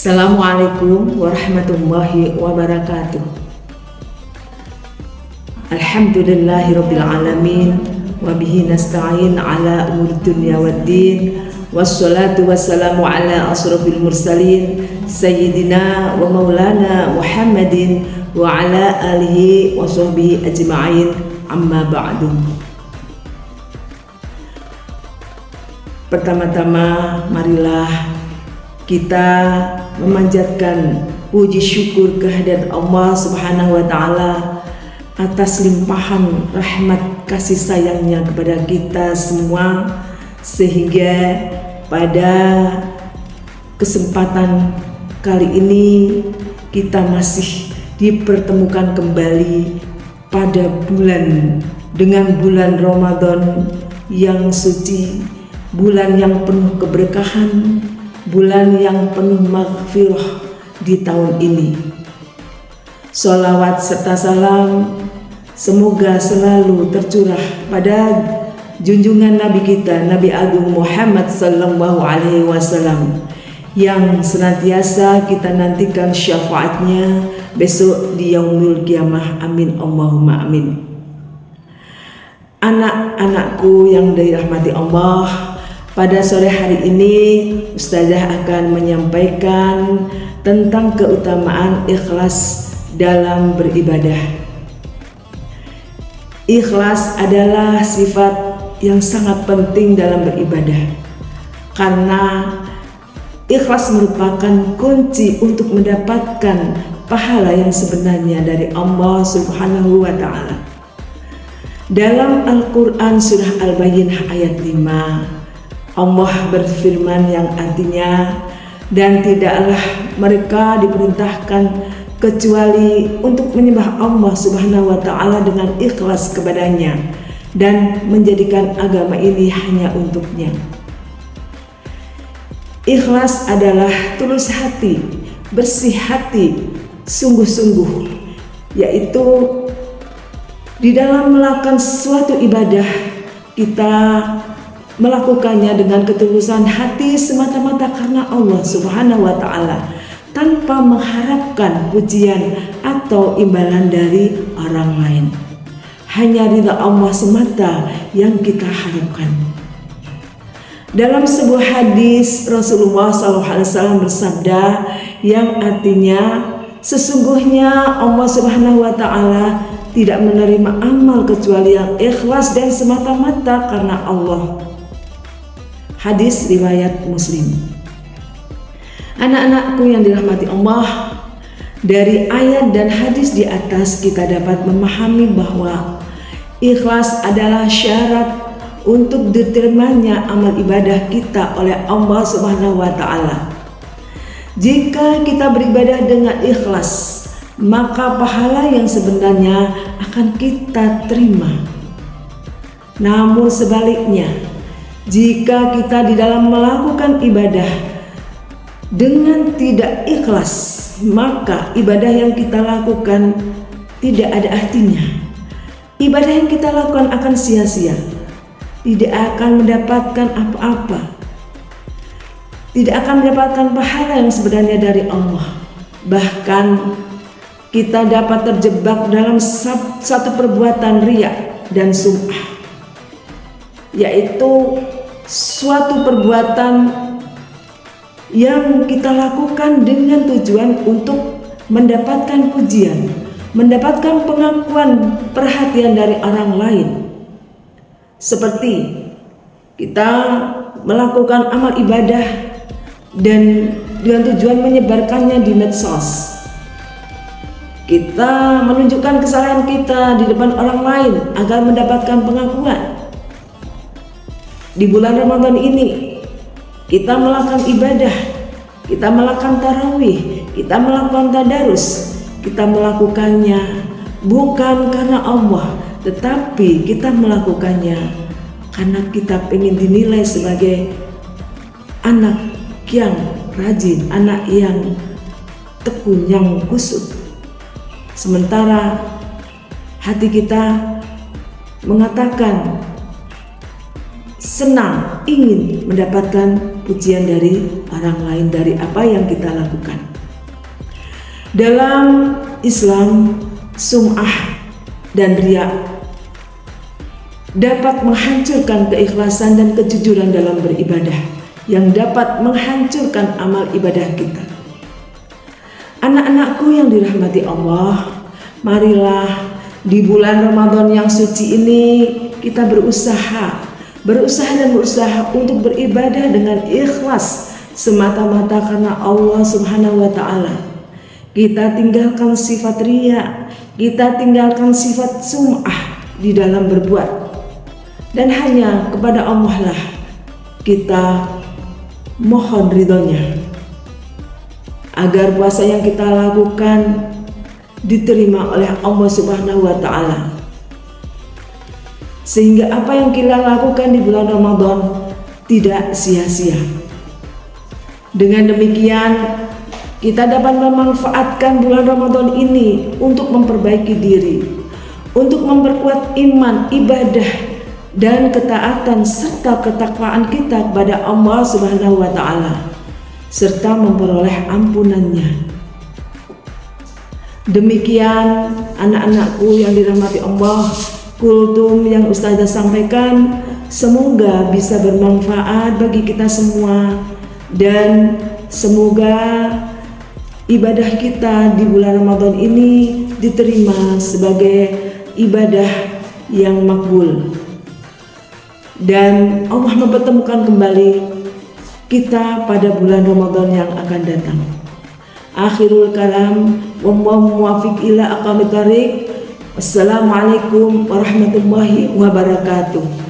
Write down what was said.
Assalamualaikum warahmatullahi wabarakatuh. Alhamdulillahirabbil alamin wa bihi nasta'in ala umuri dunya waddin. Wassalatu wassalamu ala asrofil mursalin sayyidina wa maulana Muhammadin wa ala alihi wa sahbihi ajma'in, amma ba'du. Pertama-tama marilah kita memanjatkan puji syukur kehadirat Allah Subhanahu wa Ta'ala atas limpahan rahmat kasih sayangnya kepada kita semua, sehingga pada kesempatan kali ini kita masih dipertemukan kembali pada bulan Ramadan yang suci, bulan yang penuh keberkahan, bulan yang penuh maghfirah di tahun ini. Sholawat serta salam semoga selalu tercurah pada junjungan Nabi kita, Nabi Agung Muhammad sallallahu alaihi wasallam, yang senantiasa kita nantikan syafaatnya besok di yaumul kiamah. Amin Allahumma amin. Anak-anakku yang dirahmati Allah, pada sore hari ini Ustazah akan menyampaikan tentang keutamaan ikhlas dalam beribadah. Ikhlas adalah sifat yang sangat penting dalam beribadah, karena ikhlas merupakan kunci untuk mendapatkan pahala yang sebenarnya dari Allah Subhanahu wa Ta'ala. Dalam Al-Quran surah Al-Bayyinah ayat 5, Allah berfirman yang artinya, dan tidaklah mereka diperintahkan kecuali untuk menyembah Allah Subhanahu wa Ta'ala dengan ikhlas kepadanya dan menjadikan agama ini hanya untuknya. Ikhlas adalah tulus hati, bersih hati, sungguh-sungguh, yaitu di dalam melakukan suatu ibadah kita melakukannya dengan ketulusan hati semata-mata karena Allah Subhanahu wa Ta'ala, tanpa mengharapkan pujian atau imbalan dari orang lain. Hanya ridha Allah semata yang kita harapkan. Dalam sebuah hadis Rasulullah SAW bersabda yang artinya, sesungguhnya Allah Subhanahu wa Ta'ala tidak menerima amal kecuali yang ikhlas dan semata-mata karena Allah. Hadis riwayat Muslim. Anak-anakku yang dirahmati Allah, dari ayat dan hadis di atas kita dapat memahami bahwa ikhlas adalah syarat untuk diterimanya amal ibadah kita oleh Allah Subhanahu wa Ta'ala. Jika kita beribadah dengan ikhlas, maka pahala yang sebenarnya akan kita terima. Namun sebaliknya, jika kita di dalam melakukan ibadah dengan tidak ikhlas, maka ibadah yang kita lakukan tidak ada artinya. Ibadah yang kita lakukan akan sia-sia, tidak akan mendapatkan apa-apa, tidak akan mendapatkan pahala yang sebenarnya dari Allah. Bahkan kita dapat terjebak dalam satu perbuatan riya dan sum'ah, yaitu suatu perbuatan yang kita lakukan dengan tujuan untuk mendapatkan pujian, mendapatkan pengakuan, perhatian dari orang lain. Seperti kita melakukan amal ibadah dan dengan tujuan menyebarkannya di medsos. Kita menunjukkan kesalahan kita di depan orang lain agar mendapatkan pengakuan. Di bulan Ramadan ini kita melakukan ibadah, kita melakukan tarawih, kita melakukan tadarus. Kita melakukannya bukan karena Allah, tetapi kita melakukannya karena kita ingin dinilai sebagai anak yang rajin, anak yang tekun, yang khusyuk. Sementara hati kita mengatakan senang ingin mendapatkan pujian dari orang lain dari apa yang kita lakukan. Dalam Islam, sum'ah dan riya dapat menghancurkan keikhlasan dan kejujuran dalam beribadah, yang dapat menghancurkan amal ibadah kita. Anak-anakku yang dirahmati Allah, marilah di bulan Ramadan yang suci ini kita berusaha untuk beribadah dengan ikhlas semata-mata karena Allah Subhanahu wa Ta'ala. Kita tinggalkan sifat riya, kita tinggalkan sifat sum'ah di dalam berbuat, dan hanya kepada Allah lah kita mohon ridhonya, agar puasa yang kita lakukan diterima oleh Allah Subhanahu wa Ta'ala, sehingga apa yang kita lakukan di bulan Ramadan tidak sia-sia. Dengan demikian kita dapat memanfaatkan bulan Ramadan ini untuk memperbaiki diri, untuk memperkuat iman, ibadah, dan ketaatan serta ketakwaan kita kepada Allah Subhanahu wa Ta'ala, serta memperoleh ampunannya. Demikian anak-anakku yang dirahmati Allah, kultum yang Ustazah sampaikan semoga bisa bermanfaat bagi kita semua, dan semoga ibadah kita di bulan Ramadan ini diterima sebagai ibadah yang makbul, dan Allah mempertemukan kembali kita pada bulan Ramadan yang akan datang. Akhirul kalam, wallahu muwaffiq ila aqwamit thoriq. Assalamualaikum warahmatullahi wabarakatuh.